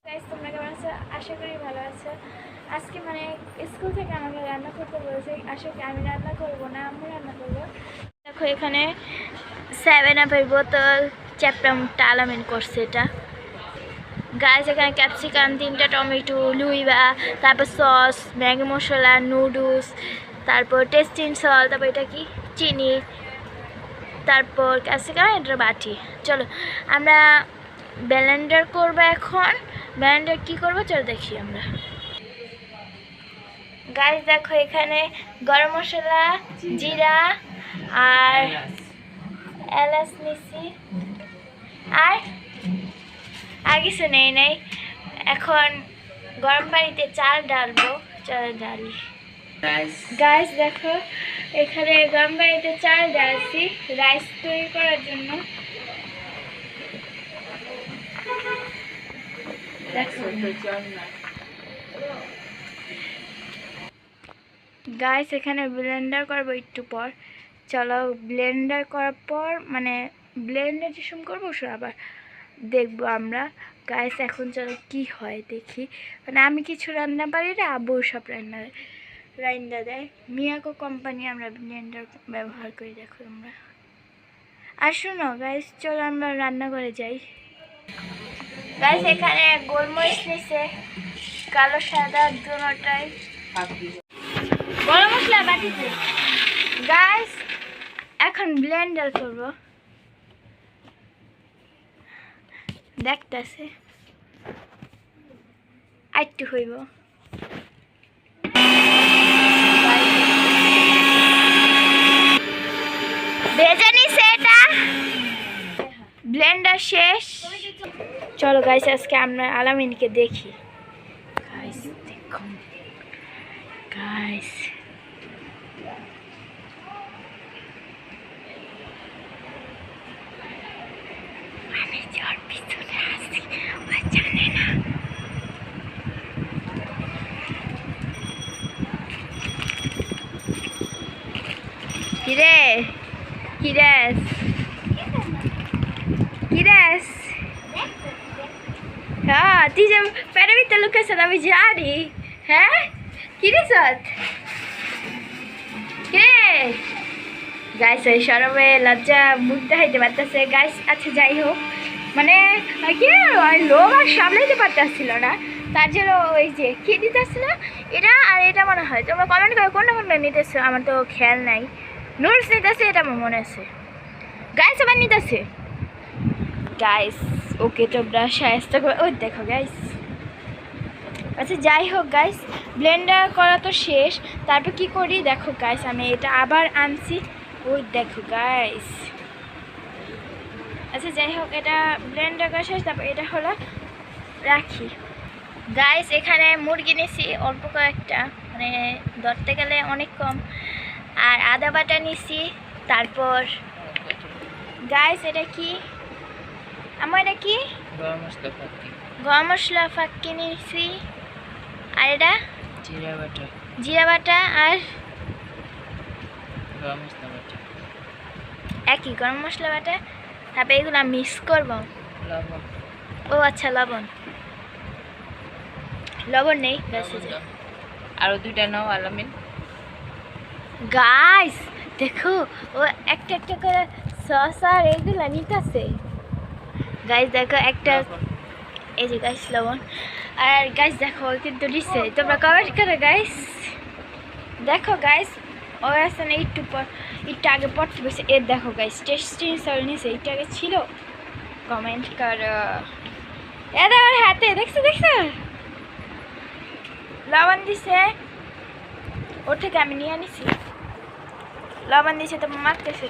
Guys তোমরা কেমন আছো? আশা করি ভালো আছো। আজকে মানে স্কুল থেকে আমাকে রান্না করতে বলেছে। আসলে আমি রান্না করবো না, আমি রান্না করবো। দেখো এখানে 7-আপের বোতল চ্যাপটা আলামিন করছে এটা। গাইস এখানে ক্যাপসিকাম, 3টা টমেটো, লুইবা, তারপর সস, ম্যাগি মশলা, নুডলস, তারপর টেস্টিং সল্ট, তারপর এটা কি চিনি, তারপর ক্যাপসিকাম, এটা বাটি। চলো আমরা ব্লেন্ডার করবো এখন। ব্লেন্ডার কি করবো চলো দেখি আমরা। গাইস দেখো এখানে গরম মশলা, জিরা আর এলাচ নিছি, আর কিছু নেই। এখন গরম পানিতে চাল ডালবো, চলো ডালি। গাইস দেখো এখানে গরম পানিতে চাল ডালছি রাইস তৈরি করার জন্য। গাইস এখানে ব্লেন্ডার করবো একটু পর। চলো ব্লেন্ডার করার পর মানে ব্লেন্ডার যে সময় করবো আবার দেখবো আমরা। গাইস এখন চলো কি হয় দেখি। মানে আমি কিছু রান্না পারি না, আব্বু সব রান্না দেয়। মিয়াকো কোম্পানি আমরা ব্লেন্ডার ব্যবহার করি, দেখো আমরা। আর শোনো গাইস চলো আমরা রান্না করে যাই। গাইস এখানে গোলমরিচ নিছে, কালো সাদা দুটোটাই, গরম মশলা বাটিতে। গাইস এখন ব্লেন্ডার করব, দেখতেছে আইটু হইব। ভেজে নিছে এটা, ব্লেন্ডার শেষ। চলো গাইস আজকে আমরা আলামিনকে দেখি। গাইস দেখো গাইস, আমি যার পিছনে আছি ও জানে না। কিরে কিরেস কিরেস, হ্যাঁ তুই যে পেটের ভিতরে লুকাইছ আমি জানি। হ্যাঁ কিরে সৎ কে গাইস, ওই সরবে লজ্জা মুখ দেখাইতে পারতেছে গাইস। আচ্ছা যাই হোক, মানে কি লোক আর সামলাইতে পারতেছিল না, তার জন্য ওই যে কি দিতেছিল এটা আর এটা মনে হয়। তোমরা কমেন্ট করে কোনটা নিতেছো, আমার তো খেয়াল নাই। নুডলস নিতেছে এটা আমার মনে আছে। গাইস আবার নিতেছে গাইস। ওকে তোমরা সাহায্য করে, ওই দেখো গাইস। আচ্ছা যাই হোক গাইস, ব্লেন্ডার করা তো শেষ। তারপর কি করি দেখো গাইস, আমি এটা আবার আনছি, ওই দেখো গাইস। আচ্ছা যাই হোক, এটা ব্লেন্ডার করা শেষ। তারপর এটা হলো রাখি। গাইস এখানে মুরগি নিছি অল্প কয়েকটা, মানে ধরতে গেলে অনেক কম। আর আদা বাটা নিছি। তারপর গাইস এটা কি আমার, এটা কি গরম মশলা ফাঁকি নিছি। আর এটা জিরা বাটা আর একই গরম মশলা বাটা। তারপরে এগুলো মিক্স করবো। ও আচ্ছা লবণ নেই আরো 2টা নাও আলামিন। গাইস দেখো ও একটা একটা করে সস আর এগুলো নিতেছে। গাইস দেখো একটা, এই যে গাইস লবণ। আর গাইস দেখো কিন্তু দিচ্ছে, তোমরা কমেন্ট করো গাইস। দেখো গাইস ও আছে না একটু আগে পড়তে বসে। এর দেখো গাইস টেস্টিং সল্ট নিছে, একটু আগে ছিল। কমেন্ট করো। এটা আমার হাতে দেখছো লবণ দিছে, ওর থেকে আমি নিয়ে নিছি। লবণ দিছে তো মাখতেছে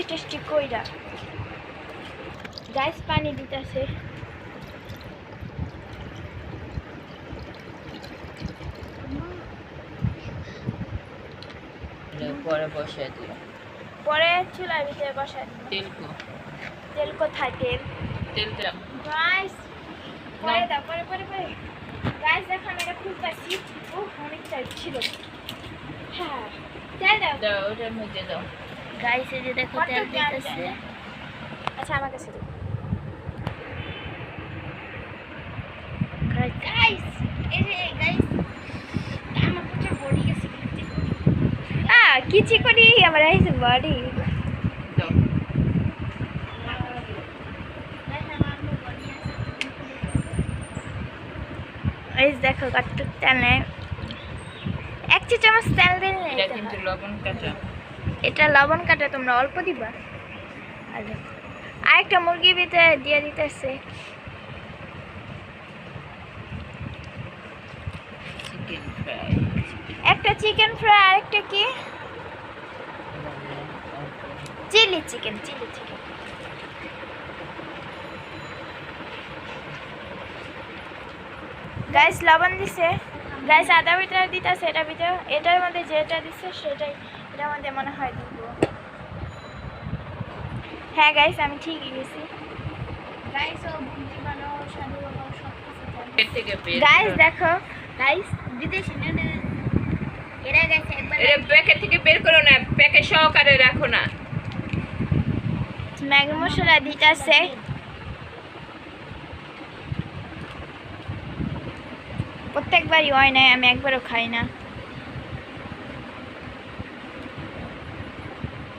টেস্টি কইরা। গাইস পানি দিতেছে। পরে বসাই দিও, পরে চুলার ভিতরে বসাই দিও। তেল কোথায়? তেল গাইস পরে দাও, পরে গাইস দেখো আমি এটা খুলতেছি। ও অনেকটা ছিল। হ্যাঁ তেল দাও ওটার মধ্যে দাও। গাইস এই যে দেখো তেল দিতেছে। আচ্ছা আমার কাছে দাও গাইস। কি চিকনি আবার আইছে বডি দাও। এই দেখো কতটুক তেল নেয় 1 চা চামচ তেল দিন এটা কিন্তু লবণ কাটা। এটা লবণ কাটা তোমরা অল্প দিবা আর আরেকটা মুরগি ভিতরে দিয়ে দিতেছে চিকেন ফ্রাই। একটা চিকেন ফ্রাই আরেকটা কি চিলি চিকেন গাইস লবণ দিছে গাইস আদা ভিতরে দিতেছে এটা ভিতরে এটার মধ্যে যেটা দিছে সেটাই এটার মধ্যে মনে হয় দিব হ্যাঁ গাইস আমি ঠিকই গেছি গাইস ও বুদ্ধি বানাও সাধু বানাও সব এর থেকে বের গাইস করো। দেখো গাইস বিদেশি না এরা গেছে একবার এটা প্যাকেট থেকে বের করো না, প্যাকেট সহকারে রাখো না। ম্যাগি মশলা দিতেছে প্রত্যেকবারই হয় না আমি একবারও খাই না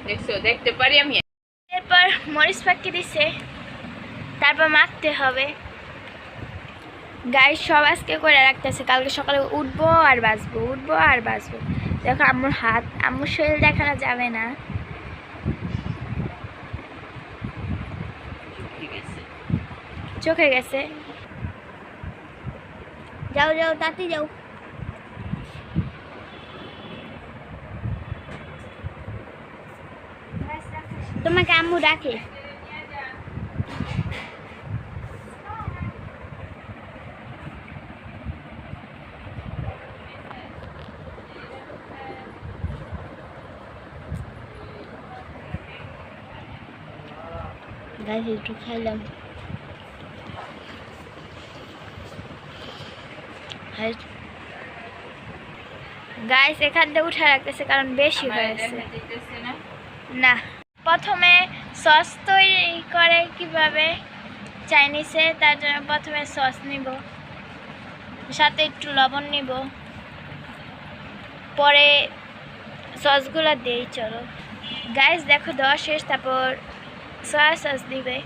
দেখছো, দেখতে পারি আমি। এরপর মরিচ পাকি দিছে তারপর মাখতে হবে গাইস সব আজকে করে রাখতেছে কালকে সকালে উঠবো আর বাজবো দেখো আম্মুর হাত আম্মুর শরীর দেখানো যাবে না ঠিক আছে। চোখে গেছে যাও তাড়াতাড়ি যাও তোমাকে আম্মু ডাকে গাইস একটু খাইলাম গাইস এখান থেকে উঠে রাখতেছে কারণ বেশি আমার হয়েছে দেখা যাইতেছে না। না প্রথমে সস তৈরি করে কিভাবে চাইনিজে তার জন্য প্রথমে সস নিব সাথে একটু লবণ নিব পরে সসগুলো দিই চলো গাইস দেখো দেওয়া শেষ তারপর সয়া সস দিবে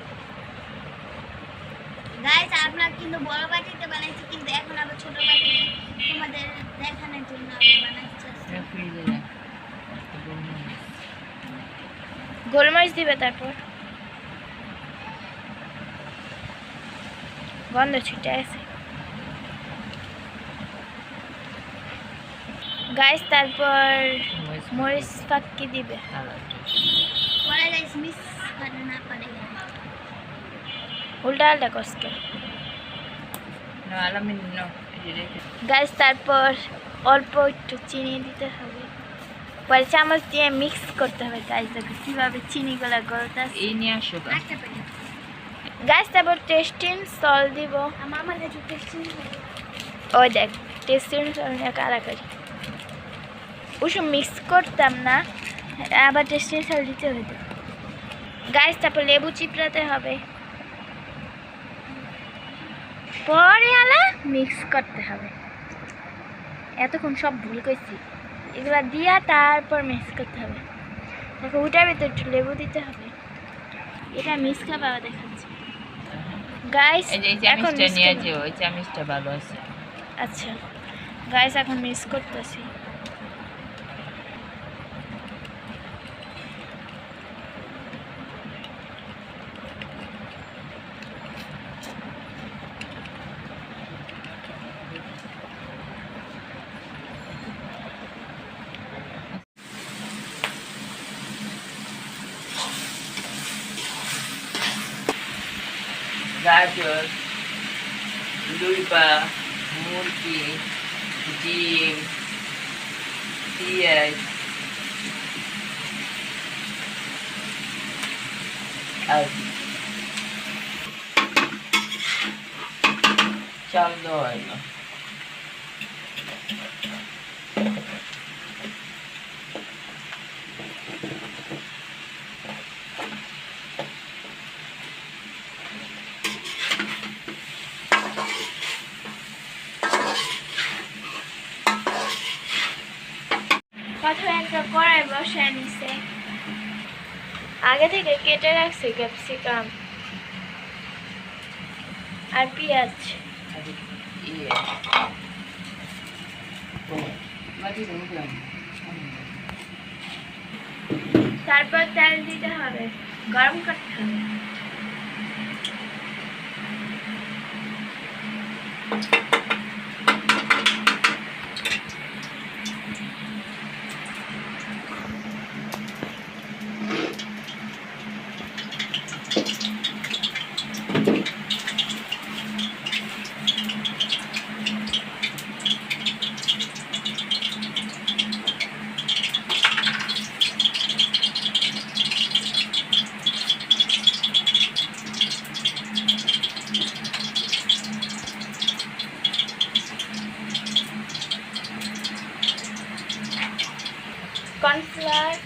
গাইস আমরা কিন্তু বড় বাটিতে বানাইছি কিন্তু এখন আবার ছোট বাটিতে তোমাদের দেখানোর জন্য আমি বানাচ্ছি এটা ফ্রিজে রাখ। গোলমরিচ দিবে তারপর গন্ধ ছুটে আছে গাইস তারপর মরিচ পাক্কি দিবে পরে গাইস মিস করে না পারে উল্টা আলটা কসকে না, আলামিন নাও, এই যে রেখে। গাইস তারপর অল্প একটু চিনি দিতে হবে পরে চামচ দিয়ে মিক্স করতে হবে গাইস দেখো কীভাবে চিনিগুলো গলতে এই নিয়ে আসো গা। গাইস তারপর টেস্টিং সল্ট দিব আমার কাছে টেস্টিং ওই দেখ টেস্টিং সল্ট নিয়ে কারাকারি ওসব মিক্স করতাম না আবার টেস্টিং সল্ট দিতে হতো গাইস তারপর লেবু চিপড়াতে হবে পরে আলা মিক্স করতে হবে এতক্ষণ সব ভুল করছি এগুলা দিয়া তারপর মিক্স করতে হবে দেখো ওটার ভিতরে একটু লেবু দিতে হবে এটা মিক্স খাবার দেখাচ্ছি গাইস এই যে এই এখন চামচটা mix নিয়ে করব। যে ওই চামচটা ভালো আছে। আচ্ছা গাইস এখন মিক্স করতেছি গাজর, লুইবা, মুরগি, ডিম, পেঁয়াজ আর চাল দেওয়া হলো। প্রথমে একটা কড়াই বসায় নিছে, আগে থেকে কেটে রাখছে ক্যাপসিকাম আর পেঁয়াজ। ইয়ে বাটিতে মুখলাম তারপর তেল দিতে হবে, গরম করতে হবে। কর্নফ্লাওয়ার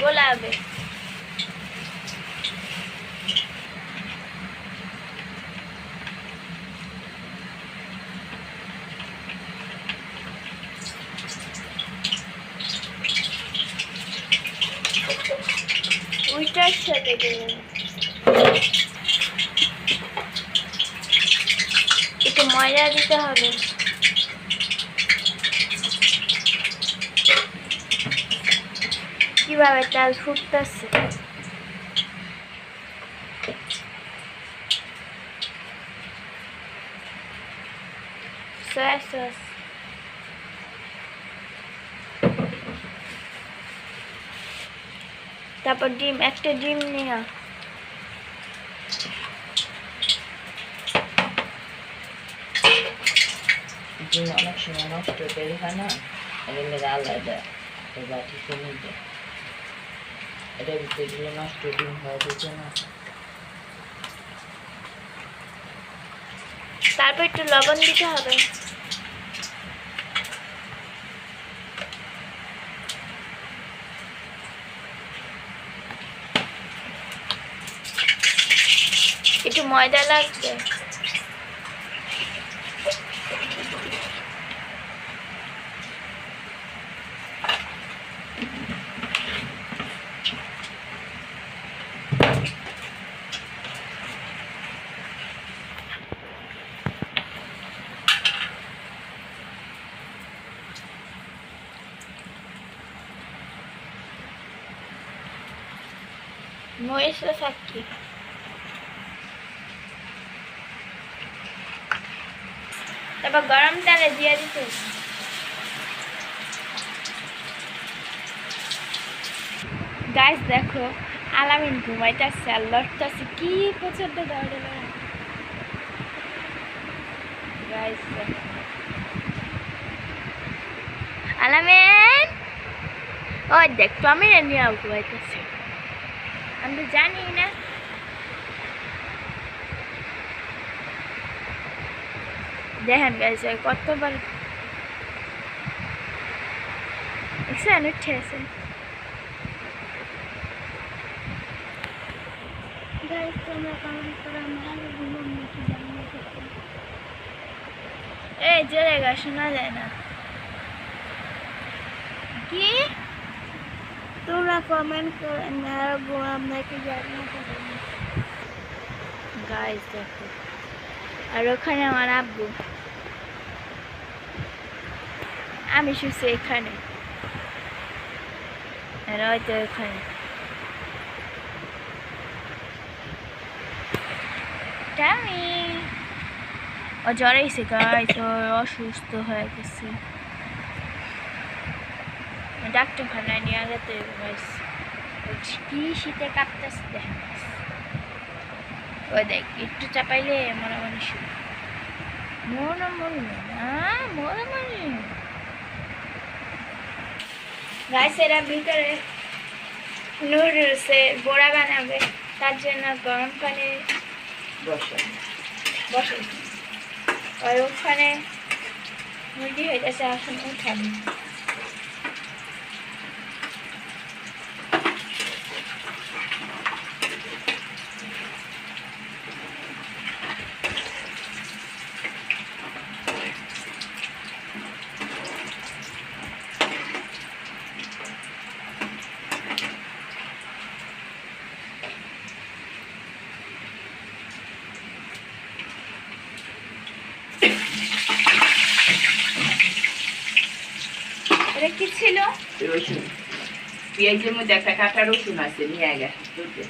গোলাবে, ওইটার সাথে দেবেন একটু ময়দা দিতে হবে। কিভাবে তেল ফুটতেছে, সয়া সস, তারপর ডিম, একটা ডিম নেওয়া, ডিম অনেক সময় নষ্ট করে হয় না, এর মেয়েরা আলাদা বাটি শুনে দেয়, এটা ভিতরে দিলে নষ্ট ডিম হয়ে যেত না। তারপর একটু লবণ দিতে হবে। একটু ময়দা লাগবে। মরিচটা থাকি, তারপর গরম তেলে দিয়ে দিতে। গাইস দেখো, আলামিন ঘুমাইতেছে আর লড়তেছে, কি প্রচন্ড দৌড়ে গাইস। আলামিন ওই দেখ, টমি নিয়ে ঘুমাইতেছে, আমি তো জানি না। দেখেন গাইস কতবার দেখছেন উঠেছে। গাইস তোমরা কমেন্ট করো, আমি ঘুমাম নাকি জানি না। এই জোরে গা, শোনা যায় না কি? তোমরা কমেন্ট করো, আমি ঘুমাম নাকি জানি না। গাইস দেখো, আর ওখানে আমার আব্বু, আমি শুছি এখানে, আর হয়তো এখানে টামি ও জ্বর হয়েছে গাইস, ও অসুস্থ হয়ে গেছে, ডাক্তারখানায় নিয়ে যেতে হবে গাইস। কি শীতে কাঁপতেছে দেখেন, ওই দেখ একটু চাপাইলে মনে মনে মনে গাইস। এরা ভিতরে নুডলসে বড়া বানাবে, তার জন্য গরম পানি বসে, আর ওখানে মুরগি হয়ে গেছে, এখন উঠাবে। ছিল। রসুন, পেঁয়াজের মধ্যে একটা কাঁচা রসুন আছে, নিয়ে গেছে।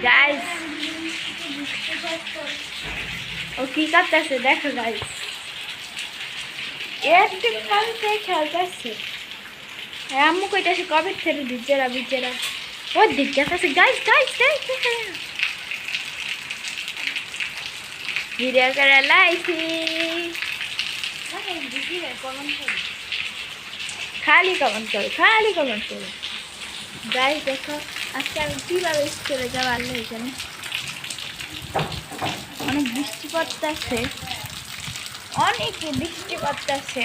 গাইস ও কি করতেছে দেখো গাইস, একটু খেলতেছে। আম্মু কইতাছে কবে থেকে বিজেরা বিজেরা ও দিক গেছে। গাইস গাইস গাইস ভিডিও করে লাইছি, খালি কমেন্ট করো, খালি কমেন্ট করো। গাইস দেখো আজকে আমি কীভাবে স্কুলে যাবো আল্লাহ এখানে অনেক বৃষ্টি পড়তেছে, অনেক বৃষ্টি পড়তেছে।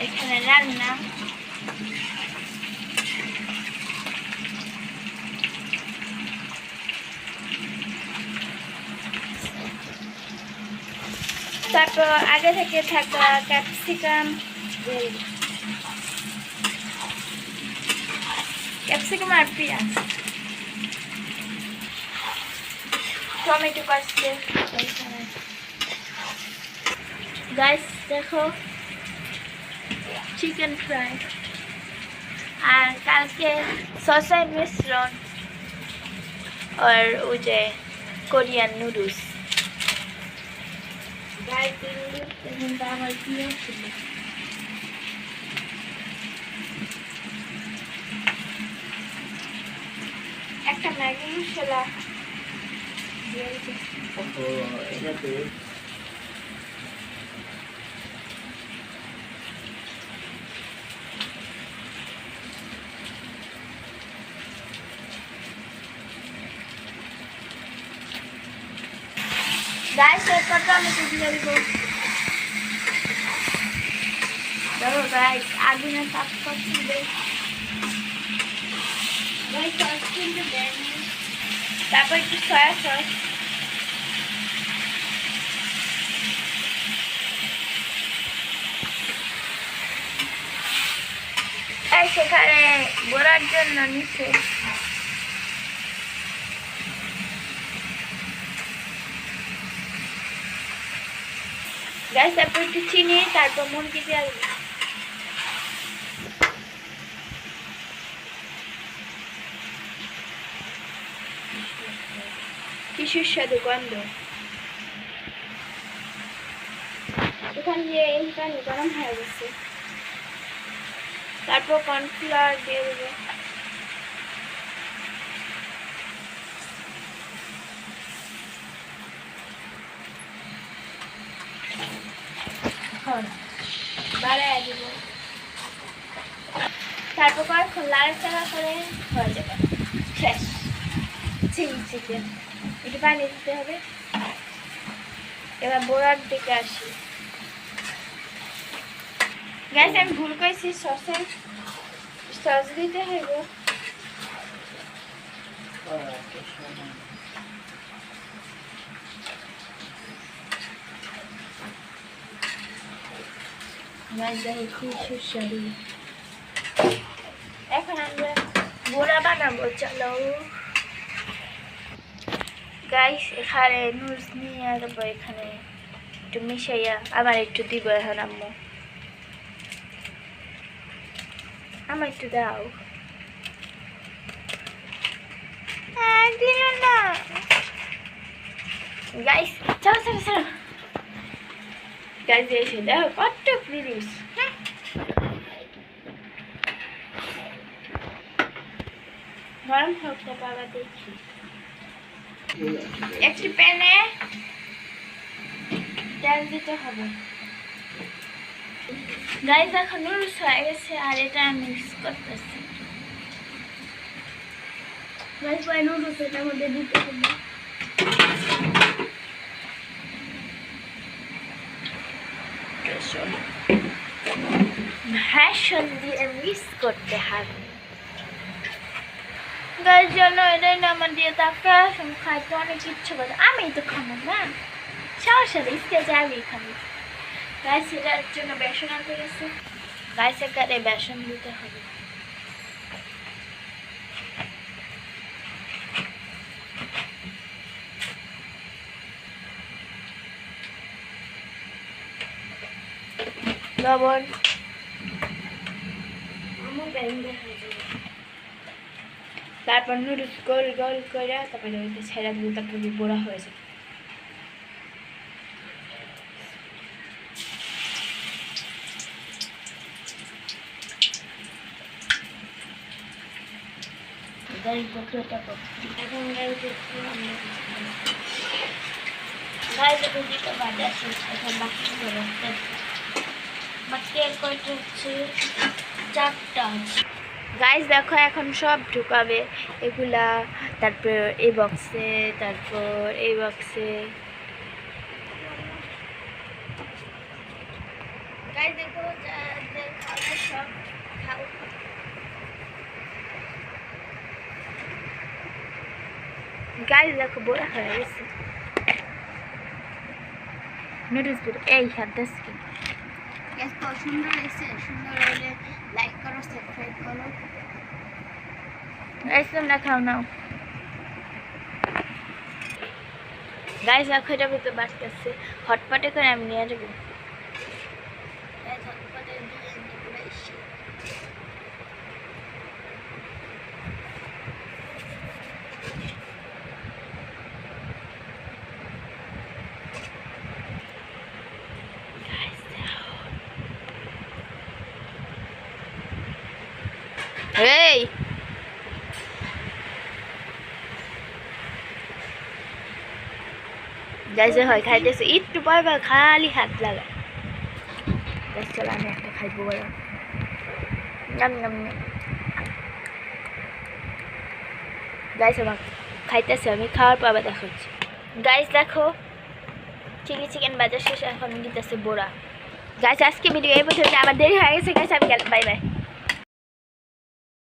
এখানে রান্না, তারপর আগে থেকে থাকা ক্যাপসিকাম আর পেঁয়াজ, টমেটো কাটছে। গাইস দেখো চিকেন ফ্রাই, আর কালকে সসের মিশ্রণ আর ওই যে কোরিয়ান নুডলস। গাইস কিন্তু আমার প্রিয় ছিল। একটা ম্যাগি মশলা গাইস এরপর টমেটো দিয়ে দিব। দেখো গাইস আগুনের তাপ করছে, তারপর একটু সয়া সস, সেখানে বড়ার জন্য নিচে গাইস, তারপর একটু চিনি, তারপর মুরগি দিয়ে দিবো। কি সুস্বাদু গন্ধ। এখানে যে এই পানি গরম হয়ে গেছে, তারপর কর্নফ্লাওয়ার দিয়ে দেবো। বাড়াই দিব, তারপর কয়েকক্ষণ লাড়াচাড়া করে হয়ে যাবে, শেষ চিলি চিকেন। একটু পানি দিতে হবে। এবার বড়ার দিকে আসি। গ্যাস আমি ভুল করেছি, সস দিতে হইব। খুব সুস্বাদু। এখন আমরা বড়া বানাবো, চলো গাইস। এখানে নুডলস নিয়ে আসবো, এখানে একটু মিশাইয়া আবার একটু দিব। এখন আম্মু আমার একটু দাও, দিও না গাইস। চলো চলো চলো গাইস, এসে দেখো কত নুডলস। গরম হোক তো বাবা, দেখি। একটি প্যানে তেল দিতে হবে। গাইস এখন নুডলস হয়ে গেছে, আর এটা মিক্স করতেছি। গাইস ওই নুডলস এটার মধ্যে দিতে হবে, ভ্যাসন দিয়ে মিক্স করতে হবে। গাইস জানো এটাই না আমার দিয়ে তাকা খাইতে অনেক ইচ্ছে করে, আমি তো খাবো না, সমস্যা নেই, স্টেজে আমি খাবো। গাইস এটার জন্য বেসন আনতে গেছে। গাইস এখানে বেসন দিতে হবে। লবণ, তারপর নুডলস গোল গোল করে তারপরে ওইটা ছেড়ে দিলে তারপরে বড়া হয়ে যায়। এখন গাইজ এখন দিতে বাজে আছে এখন বাকি রাখতে বাকি আর কয়টা হচ্ছে 4টা আছে। গাইস দেখো এখন সব ঢুকাবে এগুলা, তারপর এই বক্সে, তারপর এই বক্সে। গাইজ দেখো খাবার সব খাও। গাইস দেখো বড়া হয়ে গেছে নুডলস গুলো। এই হাত দাস কি গ্যাস তো সুন্দর হয়েছে, সুন্দর হলে লাইক করো, সাবস্ক্রাইব করো। গাইস তোমরা খাও নাও। গাইস দেখো এটা ভিতরে বাড়তেছে, হটপটে করে আমি নিয়ে যাবো। ঝটপটে দিয়ে পুরো এসে এই গাইস হয় খাইতেছে একটু পর খালি হাত লাগা। গাইস চলো আমি একটা খাইবো বলো। নাম নাম গাইস আমার খাইতেছে, আমি খাওয়ার পর আবার দেখাচ্ছি। গাইস দেখো চিলি চিকেন বাজার শেষ, এখন দিতেছে বোড়া। গাইস আজকে ভিডিও এই পর্যন্ত, আমার দেরি হয়ে গেছে। গাইস আমি গেলাম, বাই বাই।